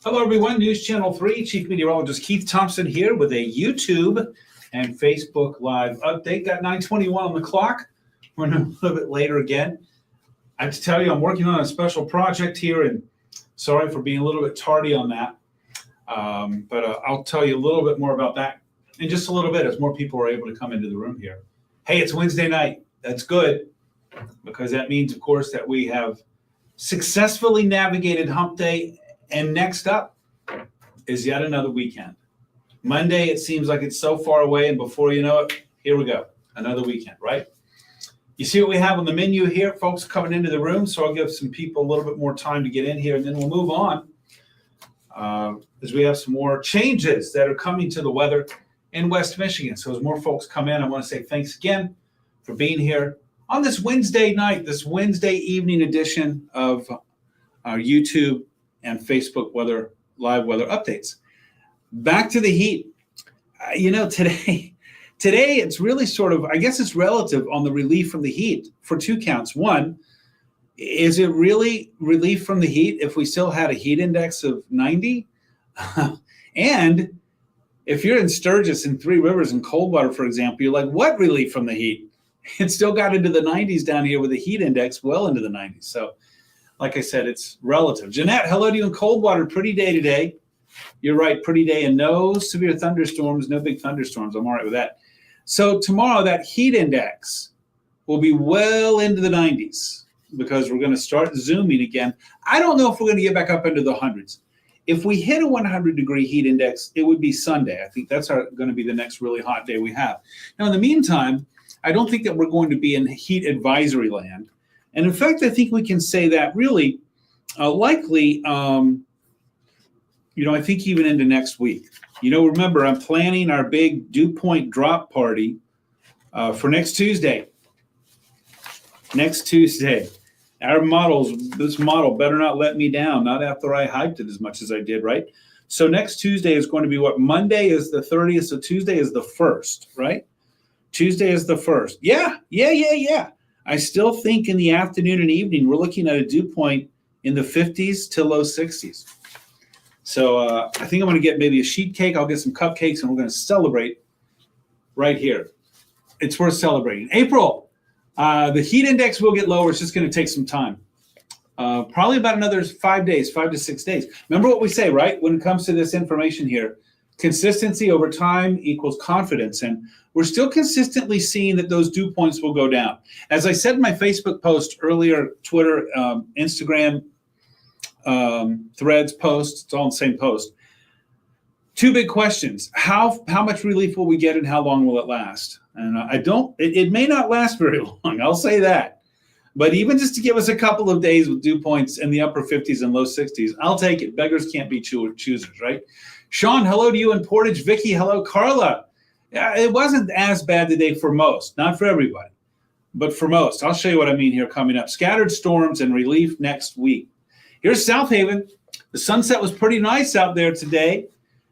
Hello, everyone. News Channel 3, Chief Meteorologist Keith Thompson here with a YouTube and Facebook Live update. Got 9:21 on the clock. We're a little bit later again. I have to tell you, I'm working on a special project here, and sorry for being a little bit tardy on that. But I'll tell you a little bit more about that in just a little bit as more people are able to come into the room here. Hey, it's Wednesday night. That's good, because that means, of course, that we have successfully navigated Hump Day. And next up is yet another weekend. Monday, it seems like it's so far away, and before you know it, here we go. Another weekend, right? You see what we have on the menu here, folks coming into the room, so I'll give some people a little bit more time to get in here, and then we'll move on as we have some more changes that are coming to the weather in West Michigan. So as more folks come in, I want to say thanks again for being here on this Wednesday night, this Wednesday evening edition of our YouTube and Facebook live weather updates. Back to the heat. Today it's really sort of, I guess it's relative on the relief from the heat for two counts. One, is it really relief from the heat if we still had a heat index of 90? And if you're in Sturgis and Three Rivers and Coldwater, for example, you're like, what relief from the heat? It still got into the 90s down here with a heat index well into the 90s. So like I said, it's relative. Jeanette, hello to you in Coldwater. Pretty day today. You're right, pretty day, and no severe thunderstorms, no big thunderstorms. I'm all right with that. So tomorrow, that heat index will be well into the 90s because we're going to start zooming again. I don't know if we're going to get back up into the hundreds. If we hit a 100-degree heat index, it would be Sunday. I think that's going to be the next really hot day we have. Now, in the meantime, I don't think that we're going to be in heat advisory land. And in fact, I think we can say that really likely, I think even into next week. Remember, I'm planning our big dew point drop party for next Tuesday. Next Tuesday. This model better not let me down, not after I hyped it as much as I did, right? So next Tuesday is going to be what? Monday is the 30th, so Tuesday is the 1st, right? Tuesday is the 1st. Yeah. I still think in the afternoon and evening, we're looking at a dew point in the 50s to low 60s. So I think I'm going to get maybe a sheet cake. I'll get some cupcakes, and we're going to celebrate right here. It's worth celebrating. April, the heat index will get lower. It's just going to take some time. Probably about another 5 days, 5 to 6 days. Remember what we say, right? When it comes to this information here, consistency over time equals confidence. And we're still consistently seeing that those dew points will go down. As I said in my Facebook post earlier, Twitter, Instagram, Threads post, it's all in the same post. Two big questions. How much relief will we get, and how long will it last? And it may not last very long, I'll say that. But even just to give us a couple of days with dew points in the upper 50s and low 60s, I'll take it. Beggars can't be choosers, right? Sean, hello to you in Portage. Vicky, hello. Carla, it wasn't as bad today for most, not for everybody, but for most. I'll show you what I mean here coming up. Scattered storms and relief next week. Here's South Haven. The sunset was pretty nice out there today.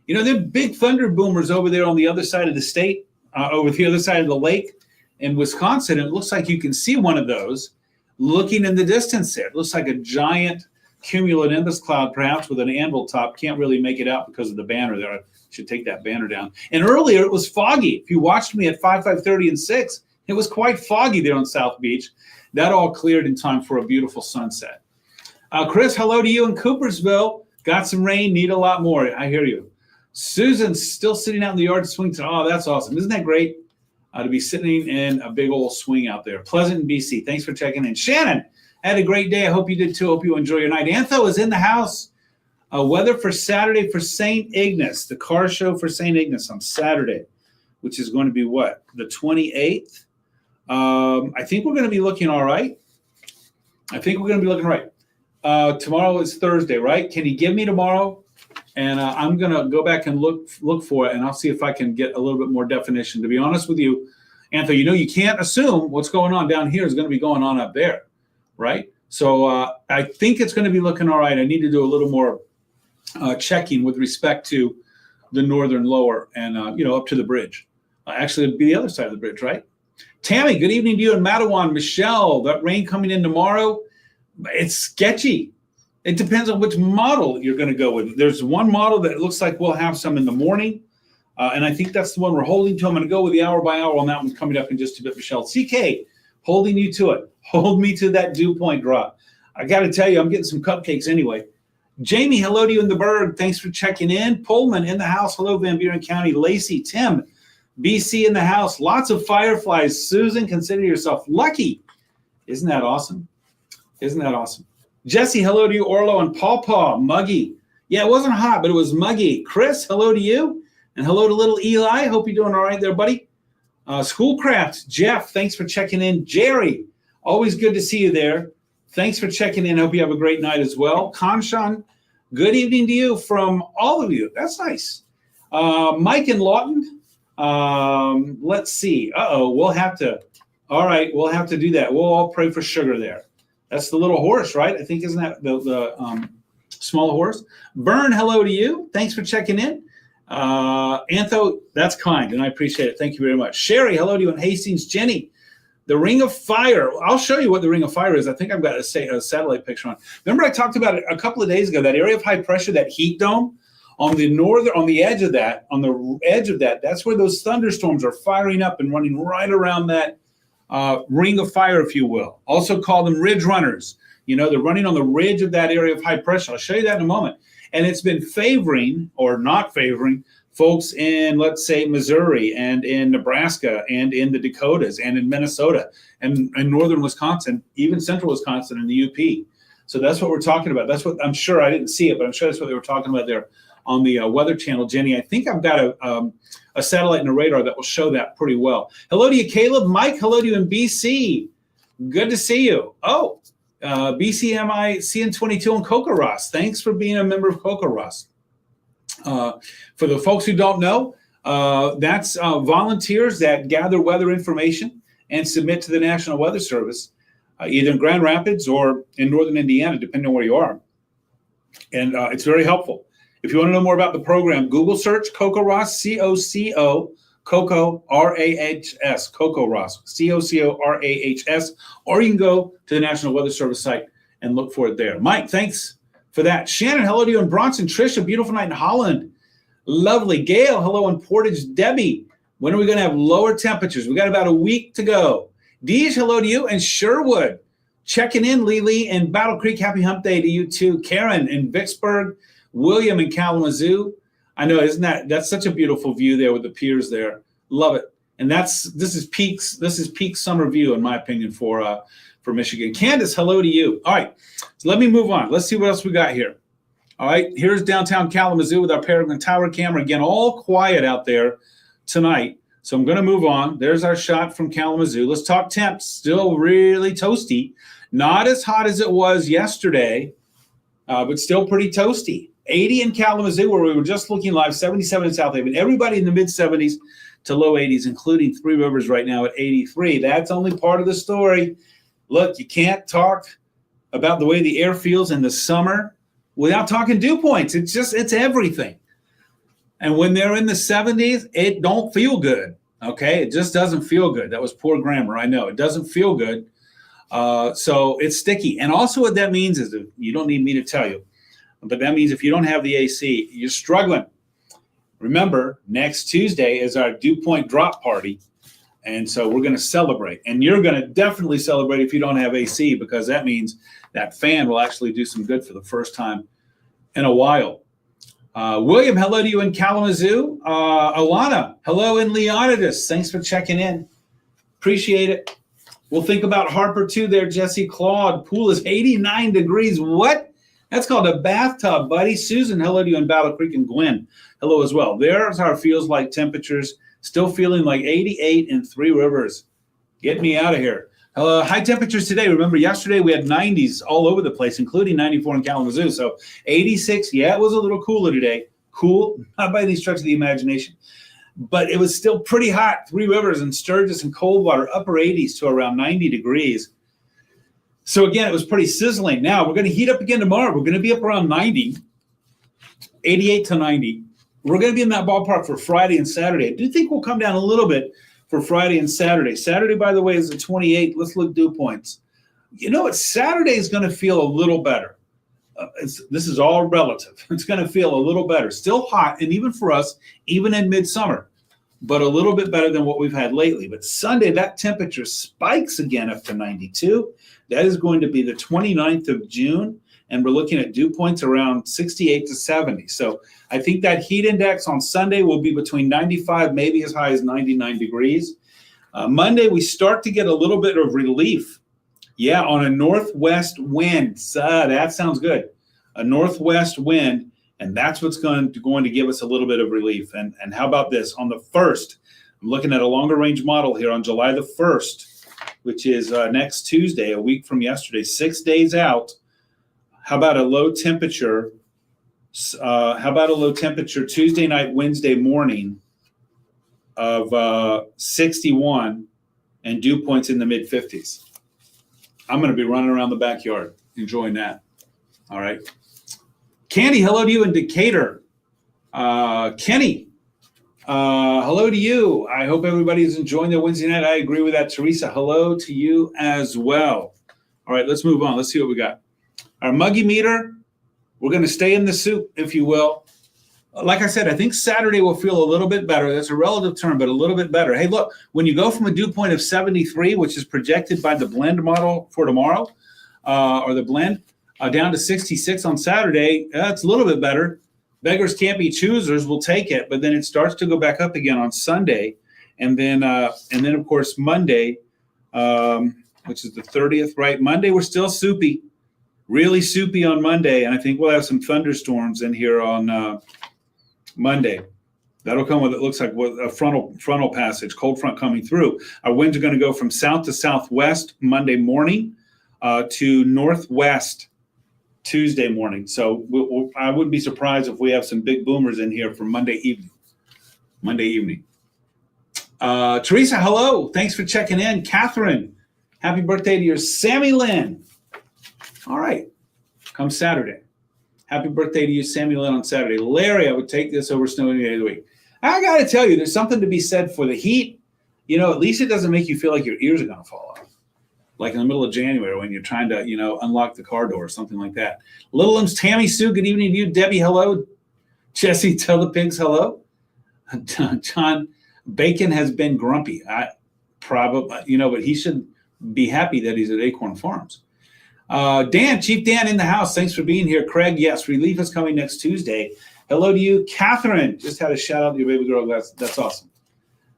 They're big thunder boomers over there on the other side of the state, over the other side of the lake in Wisconsin. It looks like you can see one of those looking in the distance there. It looks like a giant cumulonimbus cloud, perhaps with an anvil top. Can't really make it out because of the banner there. I should take that banner down. And earlier it was foggy. If you watched me at 5:30, and 6, it was quite foggy there on South Beach. That all cleared in time for a beautiful sunset. Chris, hello to you in Coopersville. Got some rain, need a lot more. I hear you. Susan's still sitting out in the yard to swing. Oh, that's awesome. Isn't that great to be sitting in a big old swing out there? Pleasant in BC. Thanks for checking in. Shannon, had a great day. I hope you did too. Hope you enjoy your night. Antho is in the house. Weather for Saturday for St. Ignace, the car show for St. Ignace on Saturday, which is going to be what? The 28th. I think we're going to be looking all right. Tomorrow is Thursday, right? Can you give me tomorrow? And I'm going to go back and look for it, and I'll see if I can get a little bit more definition. To be honest with you, Anthony, you can't assume what's going on down here is going to be going on up there, right? So I think it's going to be looking all right. I need to do a little more checking with respect to the northern lower and, up to the bridge. Actually, it'd be the other side of the bridge, right? Tammy, good evening to you in Matawan. Michelle, that rain coming in tomorrow, it's sketchy. It depends on which model you're going to go with. There's one model that looks like we'll have some in the morning, and I think that's the one we're holding to. I'm going to go with the hour by hour on that one coming up in just a bit, Michelle. CK, holding you to it. Hold me to that dew point drop. I got to tell you, I'm getting some cupcakes anyway. Jamie, hello to you in the Berg. Thanks for checking in. Pullman in the house. Hello, Van Buren County. Lacey, Tim, BC in the house. Lots of fireflies. Susan, consider yourself lucky. Isn't that awesome? Isn't that awesome? Jesse, hello to you. Orlo and Paw Paw. Muggy. Yeah, it wasn't hot, but it was muggy. Chris, hello to you. And hello to little Eli. Hope you're doing all right there, buddy. Schoolcraft, Jeff, thanks for checking in. Jerry, always good to see you there. Thanks for checking in. Hope you have a great night as well. Kanshan, good evening to you from all of you. That's nice. Mike and Lawton, let's see. We'll have to. All right, we'll have to do that. We'll all pray for sugar there. That's the little horse, right? I think, isn't that the small horse? Bern, hello to you. Thanks for checking in. Antho, that's kind, and I appreciate it. Thank you very much. Sherry, hello to you in Hastings. Jenny, the Ring of Fire. I'll show you what the Ring of Fire is. I think I've got a satellite picture on. Remember I talked about it a couple of days ago, that area of high pressure, that heat dome? On the edge of that, that's where those thunderstorms are firing up and running right around that ring of fire, if you will. Also call them ridge runners. You know, they're running on the ridge of that area of high pressure. I'll show you that in a moment. And it's been favoring or not favoring folks in, let's say, Missouri and in Nebraska and in the Dakotas and in Minnesota and northern Wisconsin, even central Wisconsin and the UP. So that's what we're talking about. That's what I'm sure. I didn't see it, but I'm sure that's what they were talking about there on the Weather Channel. Jenny, I think I've got a satellite and a radar that will show that pretty well. Hello to you, Caleb. Mike, hello to you in BC. Good to see you. Oh, BCMI CN22 and Coco Ross. Thanks for being a member of Coco Ross. For the folks who don't know, that's volunteers that gather weather information and submit to the National Weather Service, either in Grand Rapids or in northern Indiana, depending on where you are. And it's very helpful. If you want to know more about the program, Google search Coco Ross, C-O-C-O, Coco, R-A-H-S, Coco Ross, C-O-C-O-R-A-H-S, or you can go to the National Weather Service site and look for it there. Mike, thanks for that. Shannon, hello to you in Bronson. Tricia, beautiful night in Holland. Lovely. Gail, hello in Portage. Debbie, when are we going to have lower temperatures? We got about a week to go. Deej, hello to you. And Sherwood, checking in. Lily in Battle Creek, happy hump day to you too. Karen in Vicksburg. William in Kalamazoo. I know, that's such a beautiful view there with the piers there. Love it. And this is peak summer view, in my opinion, for Michigan. Candace, hello to you. All right, so let me move on. Let's see what else we got here. All right, here's downtown Kalamazoo with our Peregrine Tower camera. Again, all quiet out there tonight. So I'm going to move on. There's our shot from Kalamazoo. Let's talk temps. Still really toasty. Not as hot as it was yesterday, but still pretty toasty. 80 in Kalamazoo, where we were just looking live, 77 in South Haven. Everybody in the mid-70s to low 80s, including Three Rivers right now at 83. That's only part of the story. Look, you can't talk about the way the air feels in the summer without talking dew points. It's everything. And when they're in the 70s, it don't feel good, okay? It just doesn't feel good. That was poor grammar, I know. It doesn't feel good. So it's sticky. And also what that means is, that you don't need me to tell you, but that means if you don't have the AC, you're struggling. Remember, next Tuesday is our dew point drop party. And so we're going to celebrate. And you're going to definitely celebrate if you don't have AC, because that means that fan will actually do some good for the first time in a while. William, hello to you in Kalamazoo. Alana, hello in Leonidas. Thanks for checking in. Appreciate it. We'll think about Harper too there, Jesse. Claude, pool is 89 degrees. What? That's called a bathtub, buddy. Susan, hello to you in Battle Creek, and Gwen, hello as well. There's our feels like temperatures. Still feeling like 88 in Three Rivers. Get me out of here. High temperatures today. Remember, yesterday we had 90s all over the place, including 94 in Kalamazoo. So 86, yeah, it was a little cooler today. Cool, not by any stretch of the imagination. But it was still pretty hot. Three Rivers and Sturgis and Coldwater, upper 80s to around 90 degrees. So again, it was pretty sizzling. Now we're going to heat up again tomorrow. We're going to be up around 90, 88 to 90. We're going to be in that ballpark for Friday and Saturday. I do think we'll come down a little bit for Friday and Saturday. Saturday, by the way, is the 28th. Let's look dew points. You know what? Saturday is going to feel a little better. this is all relative. It's going to feel a little better. Still hot, and even for us, even in midsummer, but a little bit better than what we've had lately. But Sunday, that temperature spikes again up to 92. That is going to be the 29th of June, and we're looking at dew points around 68 to 70. So I think that heat index on Sunday will be between 95, maybe as high as 99 degrees. Monday, we start to get a little bit of relief. Yeah, on a northwest wind. That sounds good. A northwest wind, and that's what's going to give us a little bit of relief. And how about this? On the 1st, I'm looking at a longer range model here on July the 1st, which is next Tuesday, a week from yesterday, 6 days out. How about a low temperature? Tuesday night, Wednesday morning of 61 and dew points in the mid 50s. I'm going to be running around the backyard enjoying that. All right. Candy, hello to you in Decatur. Kenny, hello to you. I hope everybody's enjoying their Wednesday night. I agree with that. Teresa, hello to you as well. All right, let's move on. Let's see what we got. Our muggy meter, we're going to stay in the soup, if you will. Like I said, I think Saturday will feel a little bit better. That's a relative term, but a little bit better. Hey, look, when you go from a dew point of 73, which is projected by the blend model for tomorrow, or the blend, down to 66 on Saturday, it's a little bit better. Beggars can't be choosers. We'll take it, but then it starts to go back up again on Sunday, and then of course Monday, which is the 30th, right? Monday we're still soupy, really soupy on Monday, and I think we'll have some thunderstorms in here on Monday. That'll come with, it looks like, with a frontal passage, cold front coming through. Our winds are going to go from south to southwest Monday morning to northwest Tuesday morning. So I wouldn't be surprised if we have some big boomers in here for Monday evening. Teresa, hello. Thanks for checking in. Catherine, happy birthday to your Sammy Lynn. All right. Come Saturday. Happy birthday to you, Sammy Lynn, on Saturday. Larry, I would take this over snow any day of the week. I got to tell you, there's something to be said for the heat. You know, at least it doesn't make you feel like your ears are going to fall off. Like in the middle of January when you're trying to, unlock the car door or something like that. Little M's Tammy Sue, good evening to you. Debbie, hello. Jesse, tell the pigs hello. John Bacon has been grumpy. But he should be happy that he's at Acorn Farms. Dan, Chief Dan in the house. Thanks for being here. Craig, yes, relief is coming next Tuesday. Hello to you. Catherine, just had a shout out to your baby girl. That's awesome.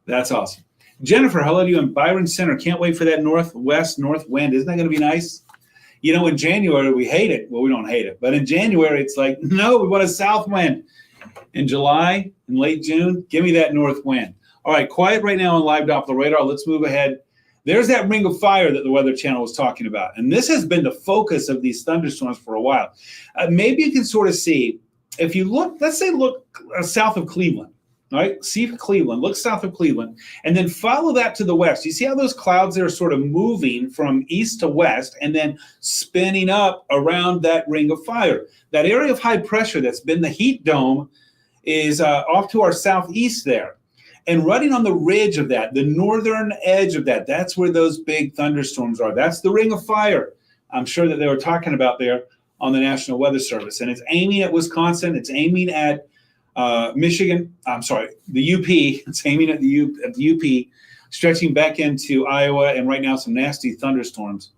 That's awesome. Jennifer, hello to you in Byron Center. Can't wait for that north wind. Isn't that going to be nice? In January, we hate it. Well, we don't hate it. But in January, it's like, no, we want a south wind. In July, in late June, give me that north wind. All right, quiet right now on Live Doppler radar. Let's move ahead. There's that ring of fire that the Weather Channel was talking about. And this has been the focus of these thunderstorms for a while. Maybe you can sort of see, if you look, let's say look south of Cleveland, all right? See Cleveland, look south of Cleveland, and then follow that to the west. You see how those clouds are sort of moving from east to west and then spinning up around that ring of fire. That area of high pressure that's been the heat dome is off to our southeast there. And running on the ridge of that, the northern edge of that, that's where those big thunderstorms are. That's the ring of fire I'm sure that they were talking about there on the National Weather Service. And it's aiming at Wisconsin. It's aiming at Michigan. I'm sorry, the UP. It's aiming at the UP, stretching back into Iowa, and right now some nasty thunderstorms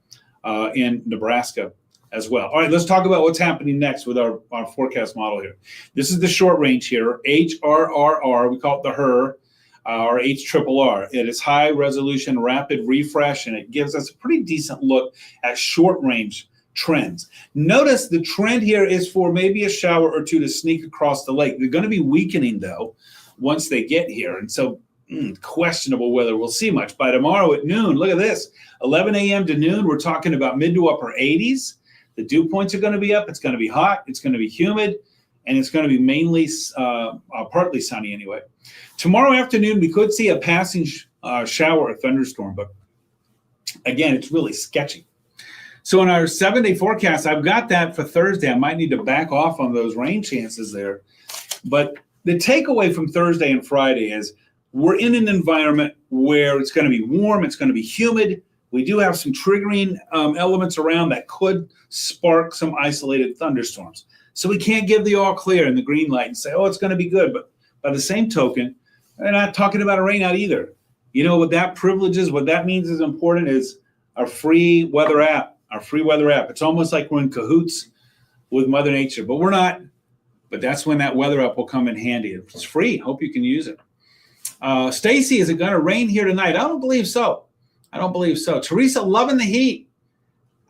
in Nebraska as well. All right, let's talk about what's happening next with our forecast model here. This is the short range here, HRRR. We call it the HRR. Or HRRR. It is high resolution rapid refresh, and it gives us a pretty decent look at short range trends. Notice the trend here is for maybe a shower or two to sneak across the lake. They're going to be weakening though once they get here, and so questionable whether we'll see much. By tomorrow at noon, look at this, 11 a.m. to noon, we're talking about mid to upper 80s. The dew points are going to be up. It's going to be hot. It's going to be humid. And it's going to be mainly partly sunny anyway. Tomorrow afternoon, we could see a passing shower or thunderstorm, but again, it's really sketchy. So in our 7-day forecast, I've got that for Thursday. I might need to back off on those rain chances there. But the takeaway from Thursday and Friday is we're in an environment where it's going to be warm, it's going to be humid, we do have some triggering elements around that could spark some isolated thunderstorms. So we can't give the all clear and the green light and say, oh, it's going to be good. But by the same token, we're not talking about a rainout either. You know what that privilege is, what that means is important is our free weather app, It's almost like we're in cahoots with Mother Nature, but we're not. But that's when that weather app will come in handy. It's free. Hope you can use it. Stacy, is it going to rain here tonight? I don't believe so. Teresa, loving the heat.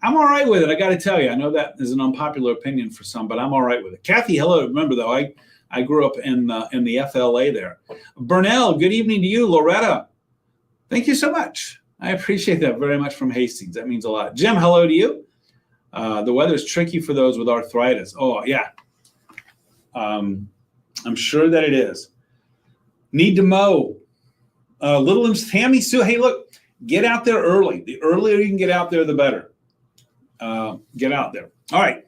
I'm all right with it. I got to tell you, I know that is an unpopular opinion for some, but I'm all right with it. Kathy, hello. Remember, though, I grew up in the FLA there. Burnell, good evening to you. Loretta, thank you so much. I appreciate that very much from Hastings. That means a lot. Jim, hello to you. The weather is tricky for those with arthritis. Oh, yeah. I'm sure that it is. Need to mow. Little Tammy Sue, hey, look, get out there early. The earlier you can get out there, the better. Get out there. All right.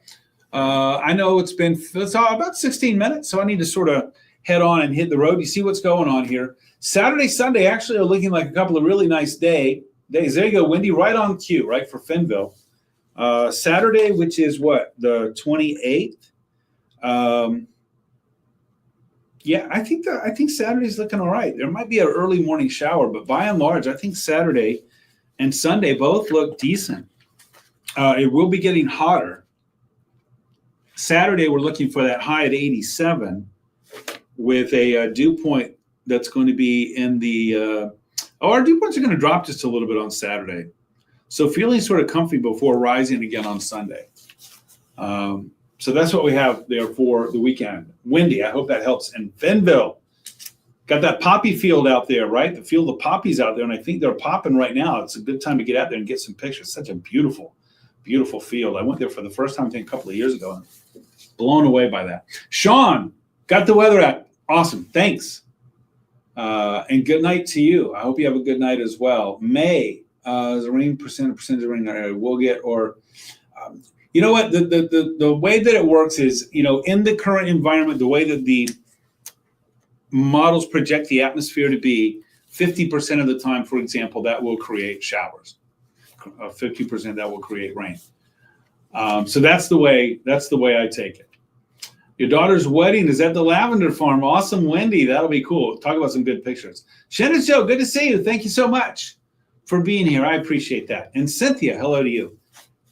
I know it's about 16 minutes, so I need to sort of head on and hit the road. You see what's going on here. Saturday, Sunday actually are looking like a couple of really nice days. There you go, Wendy, right on cue, right, for Fenville. Saturday, which is what, the 28th? Yeah, I think Saturday's looking all right. There might be an early morning shower, but by and large, I think Saturday and Sunday both look decent. It will be getting hotter. Saturday, we're looking for that high at 87 with a dew point that's going to be in the our dew points are going to drop just a little bit on Saturday. So feeling sort of comfy before rising again on Sunday. So that's what we have there for the weekend. Windy, I hope that helps. And Fenville, got that poppy field out there, right? The field of poppies out there, and I think they're popping right now. It's a good time to get out there and get some pictures. Such a beautiful, beautiful field. I went there for the first time, I think, a couple of years ago, and blown away by that. Sean, got the weather app. Awesome. Thanks. And good night to you. I hope you have a good night as well. May, is the rain percentage of rain area we'll get, or you know what, the way that it works is, you know, in the current environment, the way that the models project the atmosphere to be, 50% of the time, for example, that will create showers. 50% that will create rain. So that's the way I take it. Your daughter's wedding is at the Lavender Farm. Awesome, Wendy. That'll be cool. Talk about some good pictures. Shannon Joe, good to see you. Thank you so much for being here. I appreciate that. And Cynthia, hello to you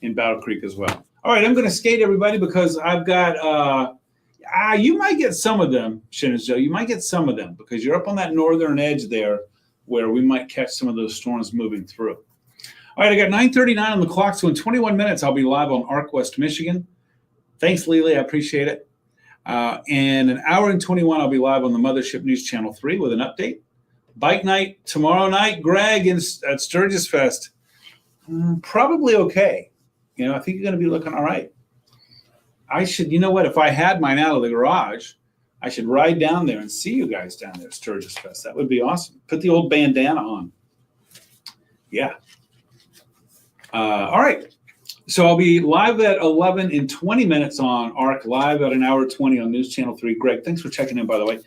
in Battle Creek as well. All right, I'm going to skate, everybody, because I've got, you might get some of them, Shannon Joe. You might get some of them because you're up on that northern edge there where we might catch some of those storms moving through. All right, I got 9:39 on the clock, so in 21 minutes, I'll be live on Arc West, Michigan. Thanks, Lily. I appreciate it. In an hour and 21, I'll be live on the Mothership News Channel 3 with an update. Bike night tomorrow night, Greg, at Sturgis Fest. Probably okay. You know, I think you're going to be looking all right. I should, you know what, if I had mine out of the garage, I should ride down there and see you guys down there at Sturgis Fest. That would be awesome. Put the old bandana on. Yeah. All right. So I'll be live at 11 in 20 minutes on ARC, live at an hour 20 on News Channel 3. Greg, thanks for checking in, by the way.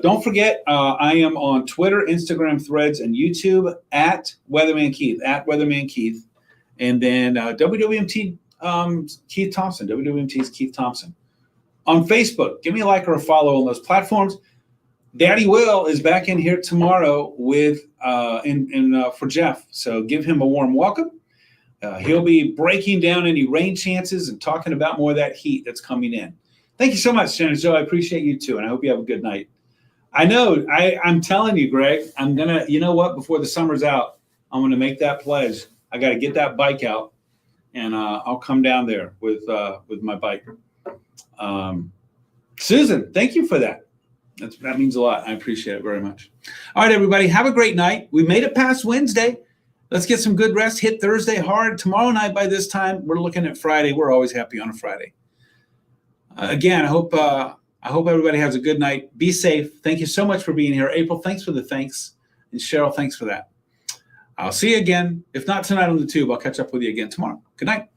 Don't forget, I am on Twitter, Instagram, Threads, and YouTube at Weatherman Keith, and then WWMT Keith Thompson. WWMT's Keith Thompson. On Facebook, give me a like or a follow on those platforms. Daddy Will is back in here tomorrow with for Jeff, so give him a warm welcome. He'll be breaking down any rain chances and talking about more of that heat that's coming in. Thank you so much, Shannon Joe. I appreciate you too, and I hope you have a good night. I know, I'm telling you, Greg, I'm gonna, you know what, before the summer's out, I'm gonna make that pledge. I got to get that bike out, and I'll come down there with my bike. Susan, thank you for that. That means a lot. I appreciate it very much. All right, everybody, have a great night. We made it past Wednesday. Let's get some good rest. Hit Thursday hard. Tomorrow night by this time, we're looking at Friday. We're always happy on a Friday. Again, I hope everybody has a good night. Be safe. Thank you so much for being here. April, thanks for the thanks. And Cheryl, thanks for that. I'll see you again. If not tonight on the tube, I'll catch up with you again tomorrow. Good night.